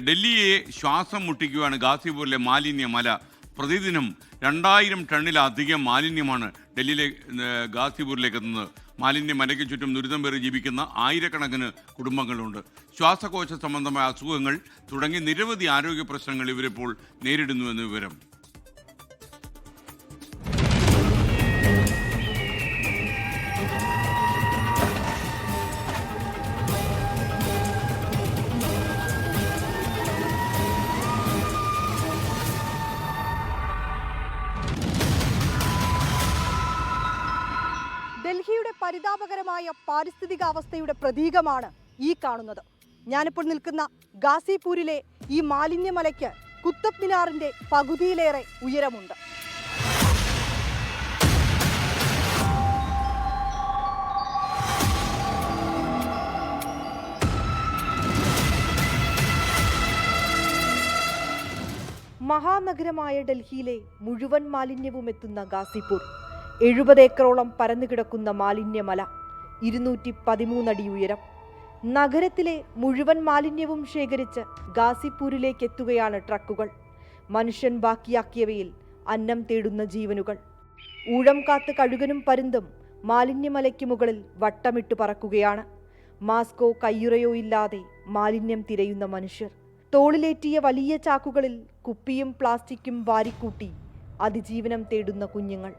ഡൽഹിയെ ശ്വാസം മുട്ടിക്കുകയാണ് ഗാസിപൂരിലെ മാലിന്യമല. പ്രതിദിനം 2000 ടണ്ണിലധികം മാലിന്യമാണ് ഡൽഹിയിലെ ഗാസിപൂരിലേക്ക് എത്തുന്നത്. മാലിന്യമലയ്ക്ക് ചുറ്റും ദുരിതം പേറി ജീവിക്കുന്ന ആയിരക്കണക്കിന് കുടുംബങ്ങളുണ്ട്. ശ്വാസകോശ സംബന്ധമായ അസുഖങ്ങൾ തുടങ്ങി നിരവധി ആരോഗ്യ പ്രശ്നങ്ങൾ ഇവരിപ്പോൾ നേരിടുന്നുവെന്ന് വിവരം. ഡൽഹിയുടെ പരിതാപകരമായ പാരിസ്ഥിതികാവസ്ഥയുടെ പ്രതീകമാണ് ഈ കാണുന്നത്. ഞാനിപ്പോൾ നിൽക്കുന്ന ഗാസിപൂരിലെ ഈ മാലിന്യമലയ്ക്ക് കുത്തബ് മിനാറിന്റെ പകുതിയിലേറെ ഉയരമുണ്ട്. മഹാനഗരമായ ഡൽഹിയിലെ മുഴുവൻ മാലിന്യവും എത്തുന്ന ഗാസിപൂർ 70 ഏക്കറോളം പരന്നുകിടക്കുന്ന മാലിന്യമല, 213 അടി ഉയരം. നഗരത്തിലെ മുഴുവൻ മാലിന്യവും ശേഖരിച്ച് ഗാസിപൂരിലേക്ക് എത്തുകയാണ് ട്രക്കുകൾ. മനുഷ്യൻ ബാക്കിയാക്കിയവയിൽ അന്നം തേടുന്ന ജീവനുകൾ. ഊഴം കാത്ത് കഴുകനും പരുന്തും മാലിന്യമലയ്ക്ക് മുകളിൽ വട്ടമിട്ട് പറക്കുകയാണ്. മാസ്കോ കയ്യുറയോ ഇല്ലാതെ മാലിന്യം തിരയുന്ന മനുഷ്യർ. തോളിലേറ്റിയ വലിയ ചാക്കുകളിൽ കുപ്പിയും പ്ലാസ്റ്റിക്കും വാരിക്കൂട്ടി അതിജീവനം തേടുന്ന കുഞ്ഞുങ്ങൾ.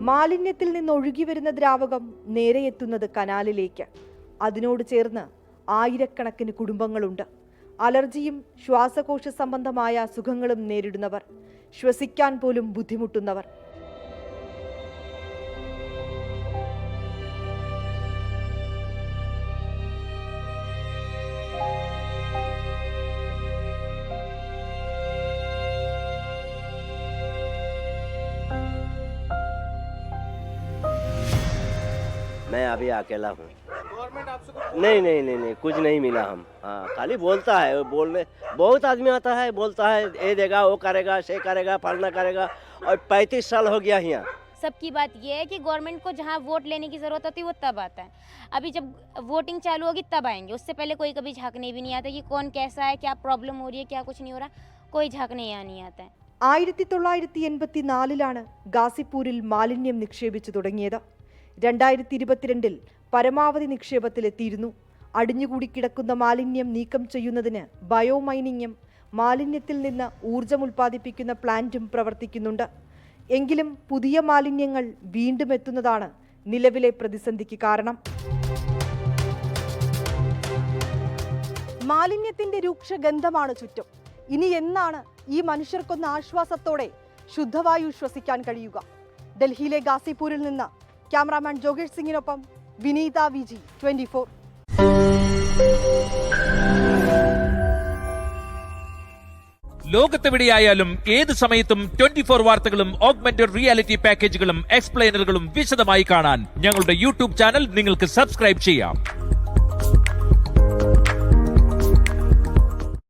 മാലിന്യത്തിൽ നിന്ന് ഒഴുകി വരുന്ന ദ്രാവകം നേരെ എത്തുന്നത് കനാലിലേക്ക്. അതിനോട് ചേർന്ന് ആയിരക്കണക്കിന് കുടുംബങ്ങളുണ്ട്. അലർജിയും ശ്വാസകോശ സംബന്ധമായ അസുഖങ്ങളും നേരിടുന്നവർ, ശ്വസിക്കാൻ പോലും ബുദ്ധിമുട്ടുന്നവർ. मैं अभी अकेला हूँ। गवर्नमेंट आपसे नहीं कुछ नहीं मिला। हम हाँ खाली बोलता है, बोलने बहुत आदमी आता है, बोलता है ये देगा वो करेगा से करेगा फलना करेगा, और 35 साल हो गया यहाँ। सबकी बात ये है कि गवर्नमेंट को जहाँ वोट लेने की ज़रूरत होती है वो तब आता है। अभी जब वोटिंग चालू होगी तब आएंगे, उससे पहले कोई कभी झांकने भी नहीं आता कि कौन कैसा है, क्या प्रॉब्लम हो रही है, क्या कुछ नहीं हो रहा, कोई झांकने यहाँ नहीं आता है. 1984 ഗാസിപൂരിൽ മാലിന്യം നിക്ഷേപിച്ചു തുടങ്ങിയത്. 2022 പരമാവധി നിക്ഷേപത്തിലെത്തിയിരുന്നു. അടിഞ്ഞുകൂടി കിടക്കുന്ന മാലിന്യം നീക്കം ചെയ്യുന്നതിന് ബയോമൈനിങ്ങും മാലിന്യത്തിൽ നിന്ന് ഊർജം ഉൽപ്പാദിപ്പിക്കുന്ന പ്ലാന്റും പ്രവർത്തിക്കുന്നുണ്ട്. എങ്കിലും പുതിയ മാലിന്യങ്ങൾ വീണ്ടും എത്തുന്നതാണ് നിലവിലെ പ്രതിസന്ധിക്ക് കാരണം. മാലിന്യത്തിന്റെ രൂക്ഷഗന്ധമാണ് ചുറ്റും. ഇനി എന്നാണ് ഈ മനുഷ്യർക്കൊന്ന് ആശ്വാസത്തോടെ ശുദ്ധവായു ശ്വസിക്കാൻ കഴിയുക? ഡൽഹിയിലെ ഗാസിപൂരിൽ നിന്ന് ക്യാമറാമാൻ ജോഗേഷ് സിംഗിനൊപ്പം വിനീത VG 24. ലോകത്തെവിടെയായാലും ഏത് സമയത്തും 24 വാർത്തകളും ഓഗ്മെന്റഡ് റിയാലിറ്റി പാക്കേജുകളും എക്സ്പ്ലെയിനറുകളും വിശദമായി കാണാൻ ഞങ്ങളുടെ യൂട്യൂബ് ചാനൽ നിങ്ങൾക്ക് സബ്സ്ക്രൈബ് ചെയ്യാം.